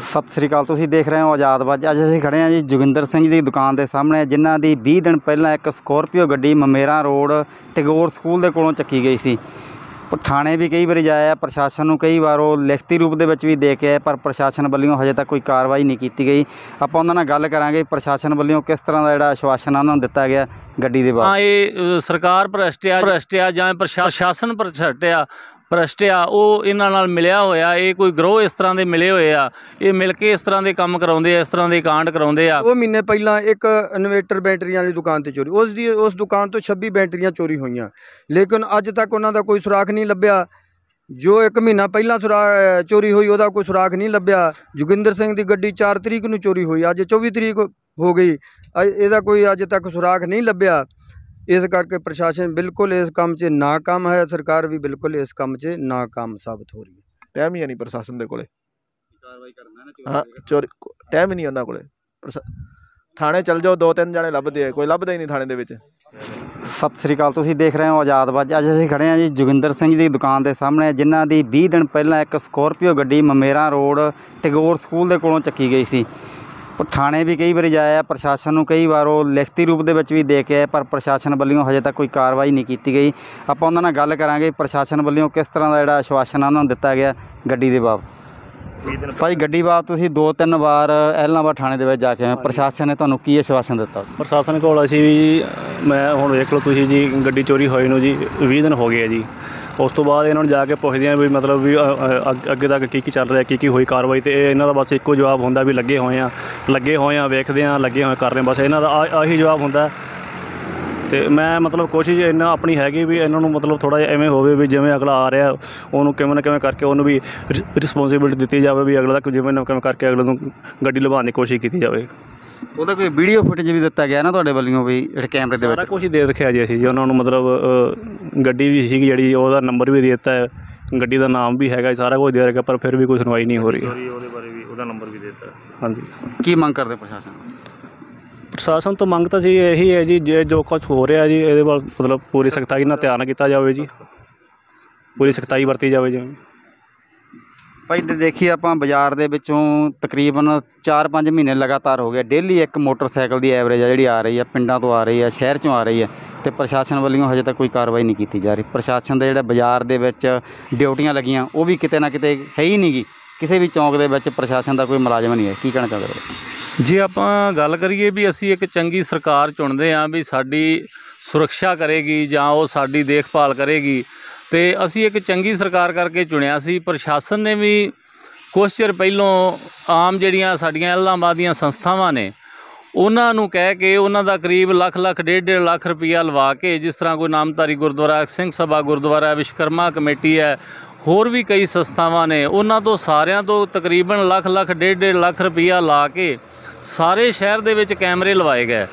सत श्री अकाल। तुसीं देख रहे हो आज़ाद बज। अज असीं खड़े हैं जी जोगिंदर सिंह की दुकान के सामने, जिन्हां दी 20 दिन पहलां एक स्कॉर्पियो गड्डी ममेरा रोड टैगोर स्कूल के कोलों चक्की गई सी। थाणे भी कई बारी जाया, प्रशासन नूं कई बार वो लिखती रूप दे विच भी दे के आए, पर प्रशासन वल्लों हजे तक कोई कार्रवाई नहीं की गई। आपां उन्हां नाल गल करांगे प्रशासन वल्लों किस तरह का जिहड़ा आश्वासन उन्हां नूं दित्ता गया गड्डी दे बारे। ये सरकार भ्रष्ट आ जां प्रशासन भ्रष्ट आ, वो इन्हां नाल मिलिया होया। ये कोई गिरोह इस तरह के मिले हुए आ, ये मिल के इस तरह के काम कराउंदे आ, इस तरह के कांड कराउंदे आ। 2 महीने पहला एक इन्वेटर बैटरियां वाली दुकान ते चोरी, उस दुकान तो 26 बैटरियां चोरी हुई, लेकिन अज तक उन्हां दा कोई सुराख नहीं लभ्या। जो 1 महीना पहला चोरी हुई उहदा कोई सुराख नहीं लभ्या। जोगिंदर सिंह की गड्डी 4 तरीक नूं चोरी हुई, अज 24 तरीक हो गई, इहदा कोई अज तक सुराख नहीं लभ्या। इस करके प्रशासन बिल्कुल इस काम च नाकाम है, सरकार भी बिल्कुल इस काम च नाकाम साबित हो रही है। टाइम ही नहीं प्रशासन दे कोले हाँ चोरी टाइम ही नहीं उन्हां कोले। थाने चल जाओ, 2-3 जने लभदे आ, कोई लभदा ही नहीं थाने दे विच। सत श्री अकाल। तुसीं देख रहे हो आज़ाद बज। अज असीं खड़े हैं जी जोगिंदर सिंह की दुकान के सामने, जिन्हां दी 20 दिन पहलां एक स्कॉर्पियो गड्डी ममेरा रोड टैगोर स्कूल के कोलों चक्की गई सी। थाणे भी कई बारी जाया, प्रशासन नूं कई बार वो लिखती रूप दे विच भी दे के आए, पर प्रशासन वल्लों हजे तक कोई कार्रवाई नहीं की गई। आपां उन्हां नाल गल करांगे प्रशासन वल्लों किस तरह का जिहड़ा आश्वासन उन्हां नूं दित्ता गया गड्डी दे बाबत। भाई गड्डी बाबत तुसीं 2-3 वार एलनाबाद थाणे दे विच जाके आए, प्रशासन ने तुहानूं की आश्वासन दित्ता? प्रशासन कोल असीं भी मैं हुण देख लो तुसीं जी गड्डी चोरी होई नूं जी 20 दिन हो गए जी। उस तो बाद इन्होंने जाके पुछदे हैं भी मतलब भी अगे तक की चल रहा, की होई कार्रवाई, तो इन्हों का बस एको जवाब होंदा भी लगे हुए हैं वेखदे हैं, लगे हुए कर रहे हैं, बस इन्हों का आही जवाब होंदा। तो मैं मतलब कोशिश इन्ना अपनी हैगी भी इन्हों मतलब थोड़ा जिहा इवें होवे भी जिवें अगला आ रहा उन्होंने किवें ना किवें करके उन्होंने भी रिस्पोंसिबिलिटी दी जाए भी अगला तक जिवें ना किवें करके अगले नूं गड्डी लभाउण दी कोशिश की जाए। ਉਹਦਾ कोई वीडियो फुटेज भी दिता गया ना ਤੁਹਾਡੇ ਵੱਲੋਂ भी ਜਿਹੜੇ कैमरे ਦੇ ਵਿੱਚ? सारा कुछ दे रखा जी असीं जी उन्होंने मतलब गड्डी भी सी जी ਉਹਦਾ नंबर भी दे दिता है, गड्डी का नाम भी हैगा, सारा कुछ दे रखा, पर फिर भी कोई सुनवाई नहीं हो रही। ਉਹਦੇ ਬਾਰੇ ਵੀ ਉਹਦਾ नंबर भी देता है। हाँ जी। ਕੀ ਮੰਗ ਕਰਦੇ प्रशासन तो मंग तो यही है जी, जो कुछ हो रहा जी ये मतलब पूरी सख्ताई नाल ध्यान किया जाए जी, पूरी सख्ताई वरती जाए जी। भाई देखिए आप बाज़ार के विचों तकरीबन 4-5 महीने लगातार हो गए, डेली एक मोटरसाइकिल की एवरेज है जी आ रही है, पिंडों तो आ रही है, शहर चों आ रही है, तो प्रशासन वालों हजे तक कोई कार्रवाई नहीं की जा रही। प्रशासन के जोड़े बाज़ार के ड्यूटियां लगियां वो भी किते ना किते है ही नहीं गी, किसी भी चौंक के प्रशासन का कोई मुलाजम नहीं है। की कहना चाहते हो? जे आपां गल करिए भी असीं एक चंगी सरकार चुनते हाँ भी साडी सुरक्षा करेगी जां वो साडी देखभाल करेगी, तो असी एक चंगी सरकार करके चुनिया सी। प्रशासन ने भी कुछ चिर पहलों आम जिहड़ियां साडीआं इलाहाबाद दीआं संस्थावां ने उन्हां नूं कह के उन्हां दा करीब ਲੱਖ 1.5 ਲੱਖ रुपया लवा के, जिस तरह कोई नामधारी गुरुद्वारा सिंह सभा गुरुद्वारा विश्वकर्मा कमेटी है, होर भी कई संस्थावां ने, उन्हां तो सारियां तो तकरीबन ਲੱਖ 1.5 ਲੱਖ रुपया ला के सारे शहर दे विच कैमरे लवाए गए।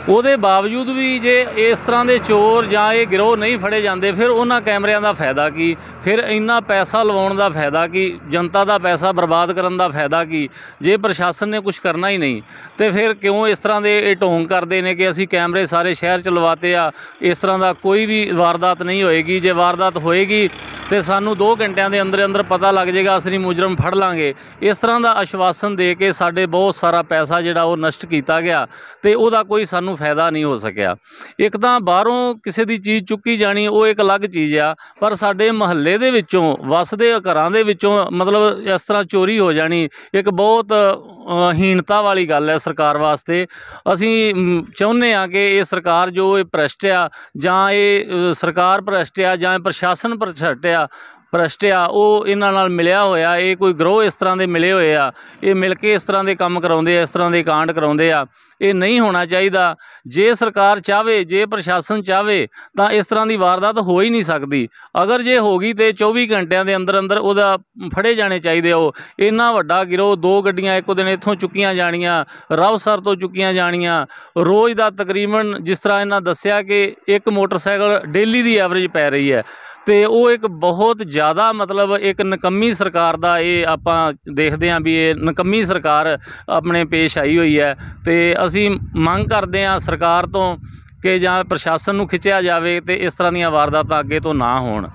ਉਹਦੇ बावजूद भी जे इस तरह के चोर ਜਾਂ ਇਹ गिरोह नहीं फड़े जाते, फिर उन्होंने कैमरिਆਂ का फायदा की, फिर इन्ना पैसा लवाउण का फायदा की, जनता का पैसा बर्बाद करने का फायदा की, जे प्रशासन ने कुछ करना ही नहीं तो फिर क्यों इस तरह के ढोंग करते हैं कि असी कैमरे सारे शहर च लवाते आ, इस तरह का कोई भी वारदात नहीं होएगी। जे वारदात होएगी तो सानू 2 घंटिਆਂ के अंदर अंदर पता लग जाएगा, असली मुजरम फड़ लांगे। इस तरह का आश्वासन दे के साडे बहुत सारा पैसा जिहड़ा वो नष्ट किया गया, तो उसका कोई सानू फायदा नहीं हो सकिया। एक तो बाहरों किसी की चीज़ चुकी जानी वो एक अलग चीज़ आ, पर साडे महल्ले दे विचों वसदे घरां दे विचों मतलब इस तरह चोरी हो जानी एक बहुत हीनता वाली गल है सरकार वास्ते। असी चाहुंदे आ कि ये सरकार जो भ्रष्ट आ जां ये सरकार भ्रष्ट आ जां प्रशासन भ्रष्ट आ, वो इन्हां नाल मिलिया होया, ये कोई गिरोह इस तरह के मिले हुए आ, ये मिल के इस तरह के काम कराउंदे आ, इस तरह के कांड कराउंदे आ। ये नहीं होना चाहिए। जे सरकार चाहे, जे प्रशासन चाहे तो इस तरह की वारदात हो ही नहीं सकती। अगर जे होगी तो 24 घंटिया के अंदर अंदर उहदा फड़े जाने चाहिए। वो इन्ना वड्डा गिरोह 2 गड्डियां एक दिन इत्थों चुकियां जानियां, रावसर तो चुकियां जानियां, रोज़ का तकरीबन जिस तरह इन्हां दस्सिया कि एक मोटरसाइकिल डेली की एवरेज पै रही है, तो वो एक बहुत ज़्यादा मतलब एक नकम्मी सरकार का ये आपां देखते हैं भी ये नकम्मी सरकार अपने पेश आई हुई है। तो असी मंग करते हैं सरकार तो कि जां प्रशासन नूं खिंचिया जाए तो इस तरह दीयां वारदातां अगे तो ना होण।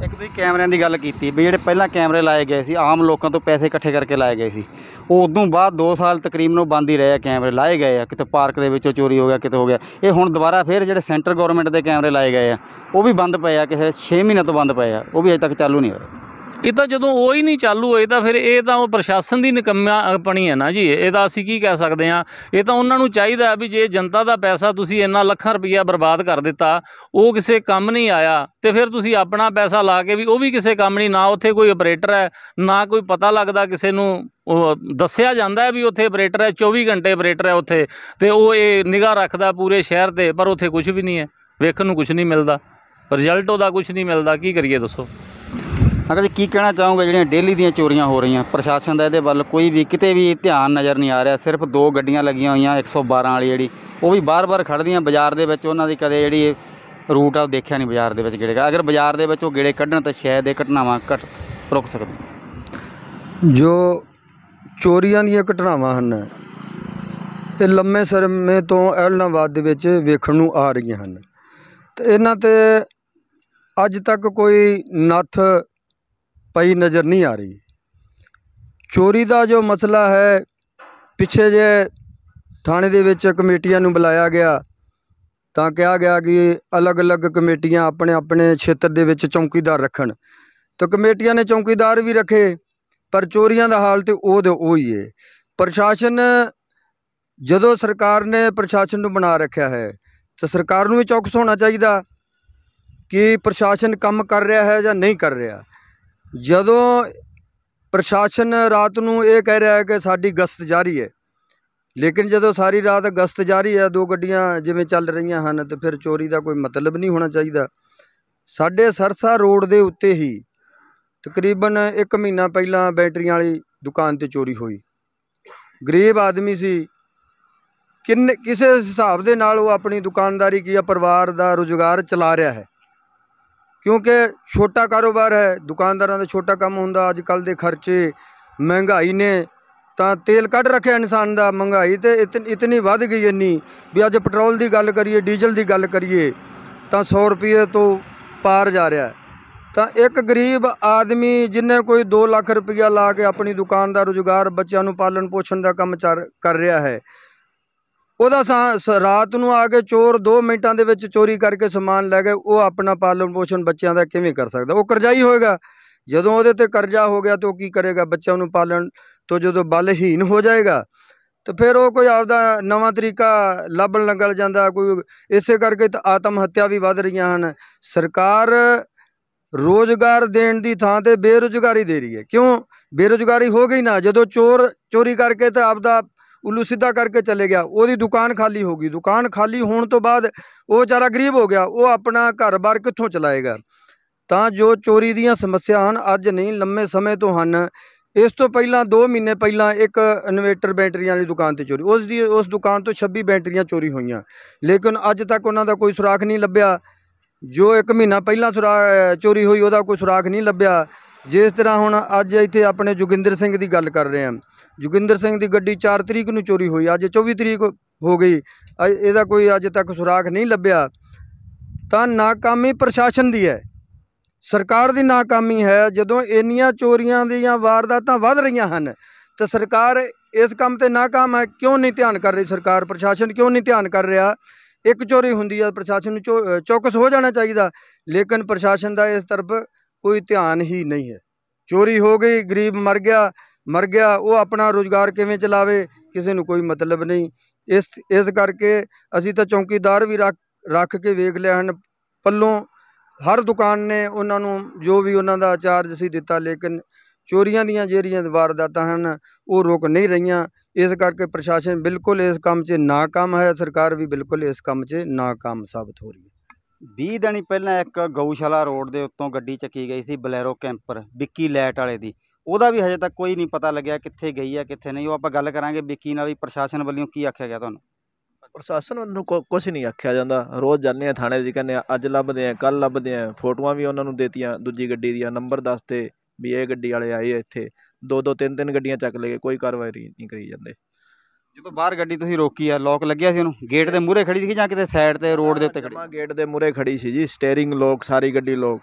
ਇੱਕ ਤੁਸੀਂ ਕੈਮਰਿਆਂ ਦੀ ਗੱਲ ਕੀਤੀ ਵੀ ਜਿਹੜੇ ਪਹਿਲਾਂ ਕੈਮਰੇ ਲਾਏ ਗਏ ਸੀ ਆਮ ਲੋਕਾਂ ਤੋਂ ਪੈਸੇ ਇਕੱਠੇ ਕਰਕੇ ਲਾਏ ਗਏ ਸੀ, ਉਹ ਉਦੋਂ ਬਾਅਦ 2 ਸਾਲ ਤਕਰੀਬਨ ਉਹ ਬੰਦ ਹੀ ਰਹੇ ਆ, ਕੈਮਰੇ ਲਾਏ ਗਏ ਆ, ਕਿਤੇ ਪਾਰਕ ਦੇ ਵਿੱਚੋਂ ਚੋਰੀ ਹੋ ਗਿਆ, ਕਿਤੇ ਹੋ ਗਿਆ। ਇਹ ਹੁਣ ਦੁਬਾਰਾ ਫਿਰ ਜਿਹੜੇ ਸੈਂਟਰ ਗਵਰਨਮੈਂਟ ਦੇ ਕੈਮਰੇ ਲਾਏ ਗਏ ਆ ਉਹ ਵੀ ਬੰਦ ਪਏ ਆ, ਕਿਸੇ 6 ਮਹੀਨੇ ਤੋਂ ਬੰਦ ਪਏ ਆ, ਉਹ ਵੀ ਅਜੇ ਤੱਕ ਚਾਲੂ ਨਹੀਂ ਹੋਏ। ਇਹ ਤਾਂ ਜਦੋਂ ਉਹ ਹੀ ਨਹੀਂ ਚਾਲੂ ਹੋਏ ਤਾਂ ਫਿਰ ਇਹ ਤਾਂ ਉਹ ਪ੍ਰਸ਼ਾਸਨ ਦੀ ਨਿਕੰਮਿਆਪਣੀ ਹੈ ਨਾ ਜੀ। ਇਹਦਾ ਅਸੀਂ ਕੀ ਕਹਿ ਸਕਦੇ ਹਾਂ। ਇਹ ਤਾਂ ਉਹਨਾਂ ਨੂੰ ਚਾਹੀਦਾ ਵੀ ਜੇ ਜਨਤਾ ਦਾ ਪੈਸਾ ਤੁਸੀਂ ਇੰਨਾ ਲੱਖਾਂ ਰੁਪਈਆ ਬਰਬਾਦ ਕਰ ਦਿੱਤਾ, ਉਹ ਕਿਸੇ ਕੰਮ ਨਹੀਂ ਆਇਆ, ਤੇ ਫਿਰ ਤੁਸੀਂ ਆਪਣਾ ਪੈਸਾ ਲਾ ਕੇ ਵੀ ਉਹ ਵੀ ਕਿਸੇ ਕੰਮ ਨਹੀਂ, ਨਾ ਉੱਥੇ ਕੋਈ ਆਪਰੇਟਰ ਹੈ, ਨਾ ਕੋਈ ਪਤਾ ਲੱਗਦਾ ਕਿਸੇ ਨੂੰ। ਉਹ ਦੱਸਿਆ ਜਾਂਦਾ ਹੈ ਵੀ ਉੱਥੇ ਆਪਰੇਟਰ ਹੈ, 24 ਘੰਟੇ ਆਪਰੇਟਰ ਹੈ ਉੱਥੇ, ਤੇ ਉਹ ਇਹ ਨਿਗਾਹ ਰੱਖਦਾ ਪੂਰੇ ਸ਼ਹਿਰ 'ਤੇ, ਪਰ ਉੱਥੇ ਕੁਝ ਵੀ ਨਹੀਂ ਹੈ, ਵੇਖਣ ਨੂੰ ਕੁਝ ਨਹੀਂ ਮਿਲਦਾ, ਰਿਜ਼ਲਟ ਉਹਦਾ ਕੁਝ ਨਹੀਂ ਮਿਲਦਾ। ਕੀ ਕਰੀਏ ਦੱਸੋ। ਅਗਰ ਜੀ ਕੀ ਕਹਿਣਾ ਚਾਹੋਗੇ, ਜਿਹੜੀਆਂ ਡੇਲੀ ਦੀਆਂ ਚੋਰੀਆਂ ਹੋ ਰਹੀਆਂ, ਪ੍ਰਸ਼ਾਸਨ ਦਾ ਇਹਦੇ ਵੱਲ ਕੋਈ ਵੀ ਕਿਤੇ ਵੀ ਧਿਆਨ ਨਜ਼ਰ ਨਹੀਂ ਆ ਰਿਹਾ। ਸਿਰਫ 2 ਗੱਡੀਆਂ ਲੱਗੀਆਂ ਹੋਈਆਂ 112 ਵਾਲੀ, ਜਿਹੜੀ ਉਹ ਵੀ ਬਾਰ-ਬਾਰ ਖੜ੍ਹਦੀਆਂ ਬਾਜ਼ਾਰ ਦੇ ਵਿੱਚ, ਉਹਨਾਂ ਦੀ ਕਦੇ ਜਿਹੜੀ ਰੂਟ ਆ ਉਹ ਦੇਖਿਆ ਨਹੀਂ ਬਾਜ਼ਾਰ ਦੇ ਵਿੱਚ ਗੇੜੇ। ਅਗਰ ਬਾਜ਼ਾਰ ਦੇ ਵਿੱਚ ਉਹ ਗੇੜੇ ਕੱਢਣ ਤਾਂ ਸ਼ਾਇਦ ਇਹ ਘਟਨਾਵਾਂ ਰੁਕ ਸਕਦੀਆਂ। ਜੋ ਚੋਰੀਆਂ ਦੀਆਂ ਘਟਨਾਵਾਂ ਹਨ ਇਹ ਲੰਮੇ ਸਮੇਂ ਤੋਂ ਐਲਨਾਬਾਦ ਦੇ ਵਿੱਚ ਵੇਖਣ ਨੂੰ ਆ ਰਹੀਆਂ ਹਨ, ਤੇ ਇਹਨਾਂ 'ਤੇ ਅੱਜ ਤੱਕ ਕੋਈ ਨੱਥ ਪਈ ਨਜ਼ਰ ਨਹੀਂ ਆ ਰਹੀ। ਚੋਰੀ ਦਾ ਜੋ ਮਸਲਾ ਹੈ, ਪਿੱਛੇ ਜੇ ਥਾਣੇ ਦੇ ਵਿੱਚ ਕਮੇਟੀਆਂ ਨੂੰ ਬੁਲਾਇਆ ਗਿਆ ਤਾਂ ਕਿਹਾ ਗਿਆ ਕਿ ਅਲੱਗ-ਅਲੱਗ ਕਮੇਟੀਆਂ ਆਪਣੇ ਆਪਣੇ ਖੇਤਰ ਦੇ ਵਿੱਚ ਚੌਕੀਦਾਰ ਰੱਖਣ, ਤਾਂ ਕਮੇਟੀਆਂ ਨੇ ਚੌਕੀਦਾਰ ਵੀ ਰੱਖੇ, ਪਰ ਚੋਰੀਆਂ ਦਾ ਹਾਲ ਤੇ ਉਹ ਹੀ ਹੈ। ਪ੍ਰਸ਼ਾਸਨ, ਜਦੋਂ ਸਰਕਾਰ ਨੇ ਪ੍ਰਸ਼ਾਸਨ ਨੂੰ ਬਣਾ ਰੱਖਿਆ ਹੈ ਤਾਂ ਸਰਕਾਰ ਨੂੰ ਵੀ ਚੌਕਸ ਹੋਣਾ ਚਾਹੀਦਾ ਕਿ ਪ੍ਰਸ਼ਾਸਨ ਕੰਮ ਕਰ ਰਿਹਾ ਹੈ ਜਾਂ ਨਹੀਂ ਕਰ ਰਿਹਾ। ਜਦੋਂ ਪ੍ਰਸ਼ਾਸਨ ਰਾਤ ਨੂੰ ਇਹ ਕਹਿ ਰਿਹਾ ਹੈ ਕਿ ਸਾਡੀ ਗਸ਼ਤ ਜਾਰੀ ਹੈ, ਲੇਕਿਨ ਜਦੋਂ ਸਾਰੀ ਰਾਤ ਗਸ਼ਤ ਜਾਰੀ ਹੈ, 2 ਗੱਡੀਆਂ ਜਿਵੇਂ ਚੱਲ ਰਹੀਆਂ ਹਨ, ਤਾਂ ਫਿਰ ਚੋਰੀ ਦਾ ਕੋਈ ਮਤਲਬ ਨਹੀਂ ਹੋਣਾ ਚਾਹੀਦਾ। ਸਾਡੇ ਸਰਸਾ ਰੋਡ ਦੇ ਉੱਤੇ ਹੀ ਤਕਰੀਬਨ 1 ਮਹੀਨਾ ਪਹਿਲਾਂ ਬੈਟਰੀਆਂ ਵਾਲੀ ਦੁਕਾਨ 'ਤੇ ਚੋਰੀ ਹੋਈ। ਗਰੀਬ ਆਦਮੀ ਸੀ, ਕਿਸੇ ਹਿਸਾਬ ਦੇ ਨਾਲ ਉਹ ਆਪਣੀ ਦੁਕਾਨਦਾਰੀ ਕੀ ਆ, ਪਰਿਵਾਰ ਦਾ ਰੁਜ਼ਗਾਰ ਚਲਾ ਰਿਹਾ ਹੈ, ਕਿਉਂਕਿ ਛੋਟਾ ਕਾਰੋਬਾਰ ਹੈ, ਦੁਕਾਨਦਾਰਾਂ ਦਾ ਛੋਟਾ ਕੰਮ ਹੁੰਦਾ। ਅੱਜ ਕੱਲ੍ਹ ਦੇ ਖਰਚੇ, ਮਹਿੰਗਾਈ ਨੇ ਤਾਂ ਤੇਲ ਕੱਢ ਰੱਖਿਆ ਇਨਸਾਨ ਦਾ। ਮਹਿੰਗਾਈ ਤਾਂ ਇਤਨੀ ਵੱਧ ਗਈ ਇੰਨੀ ਵੀ ਅੱਜ ਪੈਟਰੋਲ ਦੀ ਗੱਲ ਕਰੀਏ, ਡੀਜ਼ਲ ਦੀ ਗੱਲ ਕਰੀਏ ਤਾਂ 100 ਰੁਪਏ ਤੋਂ ਪਾਰ ਜਾ ਰਿਹਾ। ਤਾਂ ਇੱਕ ਗਰੀਬ ਆਦਮੀ ਜਿਹਨੇ ਕੋਈ 2 ਲੱਖ ਰੁਪਈਆ ਲਾ ਕੇ ਆਪਣੀ ਦੁਕਾਨ ਦਾ ਰੁਜ਼ਗਾਰ, ਬੱਚਿਆਂ ਨੂੰ ਪਾਲਣ ਪੋਸ਼ਣ ਦਾ ਕੰਮ ਕਰ ਰਿਹਾ ਹੈ, ਉਹਦਾ ਰਾਤ ਨੂੰ ਆ ਕੇ ਚੋਰ 2 ਮਿੰਟਾਂ ਦੇ ਵਿੱਚ ਚੋਰੀ ਕਰਕੇ ਸਮਾਨ ਲੈ ਗਏ, ਉਹ ਆਪਣਾ ਪਾਲਣ ਪੋਸ਼ਣ ਬੱਚਿਆਂ ਦਾ ਕਿਵੇਂ ਕਰ ਸਕਦਾ? ਉਹ ਕਰਜ਼ਾਈ ਹੋਏਗਾ। ਜਦੋਂ ਉਹਦੇ 'ਤੇ ਕਰਜ਼ਾ ਹੋ ਗਿਆ ਤਾਂ ਉਹ ਕੀ ਕਰੇਗਾ? ਬੱਚਿਆਂ ਨੂੰ ਪਾਲਣ ਤੋਂ ਜਦੋਂ ਬਲਹੀਨ ਹੋ ਜਾਏਗਾ ਤਾਂ ਫਿਰ ਉਹ ਕੋਈ ਆਪਦਾ ਨਵਾਂ ਤਰੀਕਾ ਲੱਭਣ ਲੱਗ ਜਾਂਦਾ ਕੋਈ। ਇਸੇ ਕਰਕੇ ਤਾਂ ਆਤਮ ਹੱਤਿਆ ਵੀ ਵੱਧ ਰਹੀਆਂ ਹਨ। ਸਰਕਾਰ ਰੋਜ਼ਗਾਰ ਦੇਣ ਦੀ ਥਾਂ 'ਤੇ ਬੇਰੁਜ਼ਗਾਰੀ ਦੇ ਰਹੀ ਹੈ। ਕਿਉਂ? ਬੇਰੁਜ਼ਗਾਰੀ ਹੋ ਗਈ ਨਾ, ਜਦੋਂ ਚੋਰ ਚੋਰੀ ਕਰਕੇ ਤਾਂ ਆਪਦਾ ਉੱਲੂ ਸਿੱਧਾ ਕਰਕੇ ਚਲੇ ਗਿਆ, ਉਹਦੀ ਦੁਕਾਨ ਖਾਲੀ ਹੋ ਗਈ। ਦੁਕਾਨ ਖਾਲੀ ਹੋਣ ਤੋਂ ਬਾਅਦ ਉਹ ਵਿਚਾਰਾ ਗਰੀਬ ਹੋ ਗਿਆ, ਉਹ ਆਪਣਾ ਘਰ-ਬਾਰ ਕਿੱਥੋਂ ਚਲਾਏਗਾ? ਤਾਂ ਜੋ ਚੋਰੀ ਦੀਆਂ ਸਮੱਸਿਆ ਹਨ, ਅੱਜ ਨਹੀਂ ਲੰਮੇ ਸਮੇਂ ਤੋਂ ਹਨ। ਇਸ ਤੋਂ ਪਹਿਲਾਂ 2 ਮਹੀਨੇ ਪਹਿਲਾਂ ਇੱਕ ਇਨਵੇਟਰ ਬੈਟਰੀਆਂ ਵਾਲੀ ਦੁਕਾਨ 'ਤੇ ਚੋਰੀ, ਉਸ ਦੁਕਾਨ ਤੋਂ 26 ਬੈਟਰੀਆਂ ਚੋਰੀ ਹੋਈਆਂ, ਲੇਕਿਨ ਅੱਜ ਤੱਕ ਉਹਨਾਂ ਦਾ ਕੋਈ ਸੁਰਾਖ ਨਹੀਂ ਲੱਭਿਆ। ਜੋ 1 ਮਹੀਨਾ ਪਹਿਲਾਂ ਚੋਰੀ ਹੋਈ ਉਹਦਾ ਕੋਈ ਸੁਰਾਖ ਨਹੀਂ ਲੱਭਿਆ। ਜਿਸ ਤਰ੍ਹਾਂ ਹੁਣ ਅੱਜ ਇੱਥੇ ਆਪਣੇ ਜੋਗਿੰਦਰ ਸਿੰਘ ਦੀ ਗੱਲ ਕਰ ਰਹੇ ਹਾਂ, ਜੋਗਿੰਦਰ ਸਿੰਘ ਦੀ ਗੱਡੀ 4 ਤਰੀਕ ਨੂੰ ਚੋਰੀ ਹੋਈ, ਅੱਜ 24 ਤਰੀਕ ਹੋ ਗਈ, ਇਹਦਾ ਕੋਈ ਅੱਜ ਤੱਕ ਸੁਰਾਖ ਨਹੀਂ ਲੱਭਿਆ। ਤਾਂ ਨਾਕਾਮੀ ਪ੍ਰਸ਼ਾਸਨ ਦੀ ਹੈ, ਸਰਕਾਰ ਦੀ ਨਾਕਾਮੀ ਹੈ। ਜਦੋਂ ਇੰਨੀਆਂ ਚੋਰੀਆਂ ਦੀਆਂ ਵਾਰਦਾਤਾਂ ਵੱਧ ਰਹੀਆਂ ਹਨ ਤਾਂ ਸਰਕਾਰ ਇਸ ਕੰਮ 'ਤੇ ਨਾਕਾਮ ਹੈ। ਕਿਉਂ ਨਹੀਂ ਧਿਆਨ ਕਰ ਰਹੀ ਸਰਕਾਰ? ਪ੍ਰਸ਼ਾਸਨ ਕਿਉਂ ਨਹੀਂ ਧਿਆਨ ਕਰ ਰਿਹਾ? ਇੱਕ ਚੋਰੀ ਹੁੰਦੀ ਹੈ, ਪ੍ਰਸ਼ਾਸਨ ਨੂੰ ਚੌਕਸ ਹੋ ਜਾਣਾ ਚਾਹੀਦਾ, ਲੇਕਿਨ ਪ੍ਰਸ਼ਾਸਨ ਦਾ ਇਸ ਤਰਫ ਕੋਈ ਧਿਆਨ ਹੀ ਨਹੀਂ ਹੈ। ਚੋਰੀ ਹੋ ਗਈ, ਗਰੀਬ ਮਰ ਗਿਆ, ਉਹ ਆਪਣਾ ਰੁਜ਼ਗਾਰ ਕਿਵੇਂ ਚਲਾਵੇ, ਕਿਸੇ ਨੂੰ ਕੋਈ ਮਤਲਬ ਨਹੀਂ। ਇਸ ਕਰਕੇ ਅਸੀਂ ਤਾਂ ਚੌਕੀਦਾਰ ਵੀ ਰੱਖ ਕੇ ਵੇਖ ਲਿਆ ਹਨ, ਪੱਲੋਂ ਹਰ ਦੁਕਾਨ ਨੇ ਉਹਨਾਂ ਨੂੰ ਜੋ ਵੀ ਉਹਨਾਂ ਦਾ ਚਾਰਜ ਸੀ ਦਿੱਤਾ, ਲੇਕਿਨ ਚੋਰੀਆਂ ਦੀਆਂ ਜਿਹੜੀਆਂ ਵਾਰਦਾਤਾਂ ਹਨ ਉਹ ਰੁਕ ਨਹੀਂ ਰਹੀਆਂ। ਇਸ ਕਰਕੇ ਪ੍ਰਸ਼ਾਸਨ ਬਿਲਕੁਲ ਇਸ ਕੰਮ 'ਚ ਨਾਕਾਮ ਹੈ, ਸਰਕਾਰ ਵੀ ਬਿਲਕੁਲ ਇਸ ਕੰਮ 'ਚ ਨਾਕਾਮ ਸਾਬਤ ਹੋ ਰਹੀ ਹੈ। 20 ਦਿਨ ਹੀ ਪਹਿਲਾਂ ਇੱਕ ਗਊਸ਼ਾਲਾ ਰੋਡ ਦੇ ਉੱਤੋਂ ਗੱਡੀ ਚੱਕੀ ਗਈ ਸੀ, ਬਲੈਰੋ ਕੈਂਪਰ, ਵਿੱਕੀ ਲੈਟ ਵਾਲੇ ਦੀ। ਉਹਦਾ ਵੀ ਹਜੇ ਤੱਕ ਕੋਈ ਨਹੀਂ ਪਤਾ ਲੱਗਿਆ ਕਿੱਥੇ ਗਈ ਹੈ ਕਿੱਥੇ ਨਹੀਂ। ਉਹ ਆਪਾਂ ਗੱਲ ਕਰਾਂਗੇ ਵਿੱਕੀ ਨਾਲ ਵੀ। ਪ੍ਰਸ਼ਾਸਨ ਵੱਲੋਂ ਕੀ ਆਖਿਆ ਗਿਆ ਤੁਹਾਨੂੰ? ਪ੍ਰਸ਼ਾਸਨ ਨੂੰ ਕੁਛ ਨਹੀਂ ਆਖਿਆ ਜਾਂਦਾ। ਰੋਜ਼ ਜਾਂਦੇ ਹਾਂ ਥਾਣੇ 'ਚ, ਕਹਿੰਦੇ ਆ ਅੱਜ ਲੱਭਦੇ ਆ, ਕੱਲ੍ਹ ਲੱਭਦੇ ਆ। ਫੋਟੋਆਂ ਵੀ ਉਹਨਾਂ ਨੂੰ ਦੇਤੀਆਂ ਦੂਜੀ ਗੱਡੀ ਦੀਆਂ, ਨੰਬਰ ਦੱਸਤੇ ਵੀ ਇਹ ਗੱਡੀ ਵਾਲੇ ਆਏ ਇੱਥੇ, 2-2 3-3 ਗੱਡੀਆਂ ਚੱਕ ਲੈ ਕੇ, ਕੋਈ ਕਾਰਵਾਈ ਨਹੀਂ ਕਰੀ ਜਾਂਦੇ। ਜਦੋਂ ਬਾਹਰ ਗੱਡੀ ਤੁਸੀਂ ਰੋਕੀ ਆ, ਲੋਕ ਲੱਗਿਆ ਸੀ ਉਹਨੂੰ? ਗੇਟ ਦੇ ਮੂਹਰੇ ਖੜੀ ਸੀ ਜਾਂ ਕਿਤੇ ਸਾਈਡ 'ਤੇ ਰੋਡ ਦੇ ਉੱਤੇ ਖੜੀ? ਗੇਟ ਦੇ ਮੂਹਰੇ ਖੜੀ ਸੀ ਜੀ, ਸਟੀਅਰਿੰਗ ਲੋਕ, ਸਾਰੀ ਗੱਡੀ ਲੋਕ,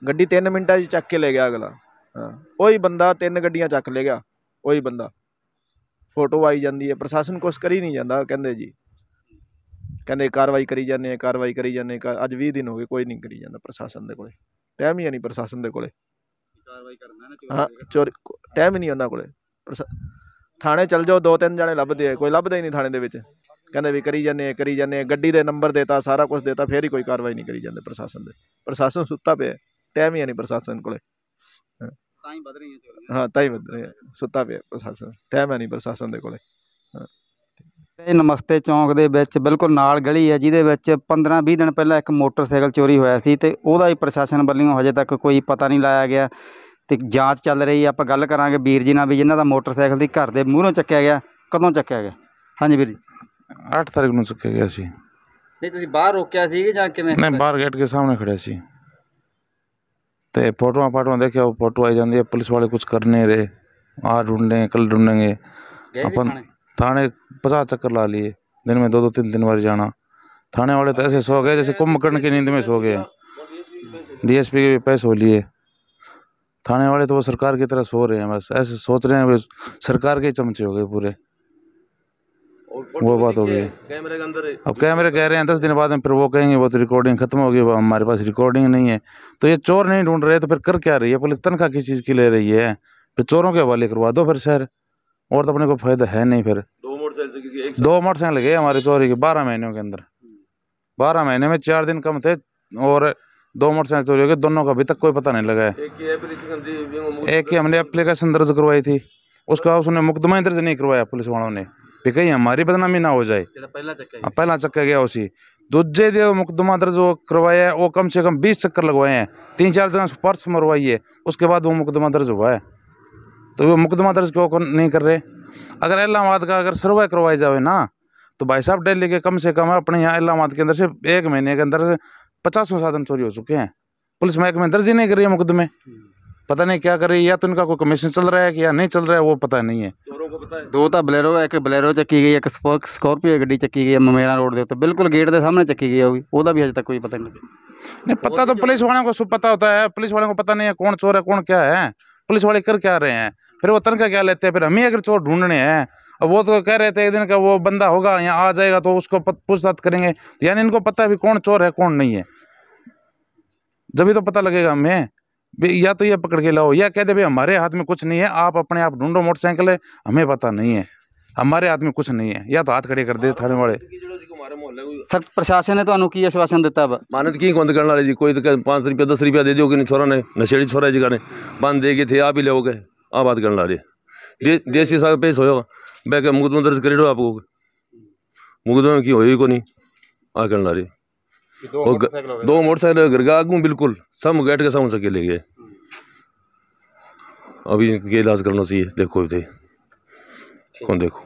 ਗੱਡੀ 3 ਮਿੰਟਾਂ 'ਚ ਚੱਕ ਕੇ ਲੈ ਗਿਆ ਅਗਲਾ। ਹਾਂ, ਉਹੀ ਬੰਦਾ 3 ਗੱਡੀਆਂ ਚੱਕ ਲੈ ਗਿਆ, ਉਹੀ ਬੰਦਾ। ਫੋਟੋ ਆਈ ਜਾਂਦੀ ਹੈ, ਪ੍ਰਸ਼ਾਸਨ ਕੁਛ ਕਰੀ ਨਹੀਂ ਜਾਂਦਾ। ਕਹਿੰਦੇ ਜੀ, ਕਹਿੰਦੇ ਕਾਰਵਾਈ ਕਰੀ ਜਾਂਦੇ ਆ, ਕਾਰਵਾਈ ਕਰੀ ਜਾਂਦੇ ਅੱਜ 20 ਦਿਨ ਹੋ ਗਏ, ਕੋਈ ਨਹੀਂ ਕਰੀ ਜਾਂਦਾ ਪ੍ਰਸ਼ਾਸਨ ਦੇ ਕੋਲੇ। ਟਾਈਮ ਹੀ ਨਹੀਂ ਪ੍ਰਸ਼ਾਸਨ ਦੇ ਕੋਲੇ ਕਾਰਵਾਈ ਕਰਨਾ ਨਾ। ਹਾਂ, ਚੋਰੀ ਟਾਈਮ ਹੀ ਨਹੀਂ ਉਹਨਾਂ ਕੋਲੇ। ਥਾਣੇ ਚੱਲ ਜਾਓ, 2-3 ਜਣੇ ਲੱਭਦੇ ਆ, ਕੋਈ ਲੱਭਦਾ ਹੀ ਨਹੀਂ ਥਾਣੇ ਦੇ ਵਿੱਚ। ਕਹਿੰਦੇ ਵੀ ਕਰੀ ਜਾਂਦੇ ਆ। ਗੱਡੀ ਦੇ ਨੰਬਰ ਦੇਤਾ, ਸਾਰਾ ਕੁਛ ਦੇਤਾ, ਫਿਰ ਹੀ ਕੋਈ ਕਾਰਵਾਈ ਨਹੀਂ ਕਰੀ ਜਾਂਦੇ ਪ੍ਰਸ਼ਾਸਨ ਦੇ। ਪ੍ਰਸ਼ਾਸਨ ਸੁੱਤਾ ਪਿਆ, ਟਾਈਮ ਹੀ ਨਹੀਂ ਪ੍ਰਸ਼ਾਸਨ ਕੋਲੇ। ਤਾਂ ਹੀ ਵੱਧ ਰਹੀਆਂ ਚੋਰੀਆਂ। ਹਾਂ, ਤਾਂ ਹੀ ਵੱਧ ਰਹੀਆਂ, ਸੁੱਤਾ ਪਿਆ ਪ੍ਰਸ਼ਾਸਨ, ਟਾਈਮ ਹੈ ਨਹੀਂ ਪ੍ਰਸ਼ਾਸਨ ਦੇ ਕੋਲੇ। ਇਹ ਨਮਸਤੇ ਚੌਂਕ ਦੇ ਵਿੱਚ ਬਿਲਕੁਲ ਨਾਲ ਗਲੀ ਹੈ, ਜਿਹਦੇ ਵਿੱਚ 15-20 ਦਿਨ ਪਹਿਲਾਂ ਇੱਕ ਮੋਟਰਸਾਈਕਲ ਚੋਰੀ ਹੋਇਆ ਸੀ, ਤੇ ਉਹਦਾ ਹੀ ਪ੍ਰਸ਼ਾਸਨ ਵੱਲੋਂ ਹਜੇ ਤੱਕ ਕੋਈ ਪਤਾ ਨਹੀਂ ਲਾਇਆ ਗਿਆ, ਤੇ ਜਾਂਚ ਚੱਲ ਰਹੀ ਹੈ। ਆਪਾਂ ਗੱਲ ਕਰਾਂਗੇ ਵੀਰ ਜੀ ਨਾਲ ਵੀ, ਜਿਨ੍ਹਾਂ ਦਾ ਮੋਟਰਸਾਈਕਲ ਦੀ ਘਰ ਦੇ ਮੂਹਰੋਂ ਚੱਕਿਆ ਗਿਆ। ਕਦੋਂ ਚੱਕਿਆ ਗਿਆ? ਹਾਂਜੀ ਵੀਰ ਜੀ। 8 ਤਾਰੀਖ ਨੂੰ ਚੱਕਿਆ ਗਿਆ ਸੀ। ਨਹੀਂ, ਤੁਸੀਂ ਬਾਹਰ ਰੋਕਿਆ ਸੀ ਜਾਂ ਕਿਵੇਂ? ਨਹੀਂ, ਬਾਹਰ ਗੇਟ के सामने खड़े सी, ਤੇ ਫੋਟੋਆਂ ਫਾਟੋਆਂ ਦੇਖਿਆ, ਉਹ ਫੋਟੋ आई ਜਾਂਦੀ है। पुलिस वाले कुछ कर नहीं रहे, आज ढूंढेंगे कल ढूंढेंगे। अपन थाने 50 चक्कर ला लिए, दिन में 2-2 3-3 बार जाना। थाने वाले तो ऐसे सो गए जैसे कुंभकर्ण की नींद में सो गए। DSP के पैसे हो लिए। थाने वाले तो वो सरकार की तरह सो रहे हैं, बस ऐसे सोच रहे हैं सरकार के ही चमचे हो गए पूरे। वो बात हो गई। कैमरे के अंदर अब कैमरे कह रहे हैं 10 दिन बाद में, फिर वो कहेंगे वो तो रिकॉर्डिंग खत्म हो गई, हमारे पास रिकॉर्डिंग नहीं है। तो ये चोर नहीं ढूंढ रहे तो फिर कर क्या रही है पुलिस? तनख्वाह किस चीज़ की ले रही है? फिर चोरों के हवाले करवा दो फिर शहर, और तो अपने को फायदा है नहीं। फिर 2 मोटरसाइकिल गए हमारे चोरी के 12 महीनों के अंदर। 12 महीने में 4 दिन कम थे, और 2 मोटरसाइकिल चोरी हो गए। दोनों का अभी तक कोई पता नहीं लगा है। एक ही हमने एप्लीकेशन दर्ज करवाई थी, उसका उसने मुकदमा दर्ज नहीं करवाया पुलिस वालों ने, भी कहीं हमारी बदनामी ना हो जाए। पहला चक्का गया उसी दूजे दे मुकदमा दर्ज वो करवाया है। वो कम से कम 20 चक्कर लगवाए हैं, 3-4 जगह पर्स मरवाई है, उसके बाद वो मुकदमा दर्ज हुआ है। तो वो मुकदमा दर्ज क्यों नहीं कर रहे? अगर इलाहाबाद का अगर सर्वे करवाई जाए ना, तो भाई साहब दिल्ली के कम से कम अपने यहाँ इलाहाबाद के अंदर से 1 महीने के अंदर से 50 साधन चोरी हो चुके हैं। पुलिस महकमे दर्ज ही नहीं कर रही है मुकदमे, पता नहीं क्या कर रही है। या तो इनका कोई कमीशन चल रहा है कि या नहीं चल रहा है, वो पता नहीं है। 2 ਤਾਂ ਬਲੈਰੋ, ਇੱਕ ਬਲੈਰੋ ਚੱਕੀ ਗਈ, ਇੱਕ ਸਕੋਰਪੀਓ ਗੱਡੀ ਚੱਕੀ ਗਈ ਹੈ ਮਮੇਰਾ रोड ਦੇ ਉੱਤੇ, ਬਿਲकुल गेट ਦੇ ਸਾਹਮਣੇ ਚੱਕੀ गई होगी। ਉਹਦਾ भी अजे तक कोई पता नहीं लगा। नहीं पता तो पुलिस वालों को सब पता होता है, पुलिस वालों को पता नहीं है कौन चोर है कौन क्या है। पुलिस वाले कर क्या रहे हैं? फिर वो तनख्वाह क्या लेते हैं? फिर हम ही अगर चोर ढूंढने हैं, अब वो तो कह रहे थे एक दिन का वो बंदा होगा यहाँ आ जाएगा तो उसको पूछताछ करेंगे, तो यानी इनको पता है भी कौन चोर है कौन नहीं है, जब भी तो पता लगेगा हमें। या तो ये पकड़ के लाओ, या कह दे भाई हमारे हाथ में कुछ नहीं है, आप अपने आप ढूंढो मोटरसाइकिल है, हमें पता नहीं है, हमारे हाथ में कुछ नहीं है। या तो हाथ खड़े कर दे थाने वाले। सर प्रशासन ने ਤੁਹਾਨੂੰ ਕੀ आश्वासन ਦਿੱਤਾ? मानत की बंद करने वाले जी, कोई तो 5 रुपया 10 रुपया दे दियो कि नहीं, छोरा ने नशेड़ी छोरा जी ने बंद दे गए थे, आप ही लोगे आ बात करने ला रहे। देश के साथ पेश होगा बैक मुकदमा दर्ज कर दो, आपको मुकदमा की होगी को नहीं आ करने ला रही। 2 मोटरसाइकिल घर का आगू बिल्कुल सब गेट के सामने चके ले गए। अभी इनके इलाज करना चाहिए, देखो कौन देखो।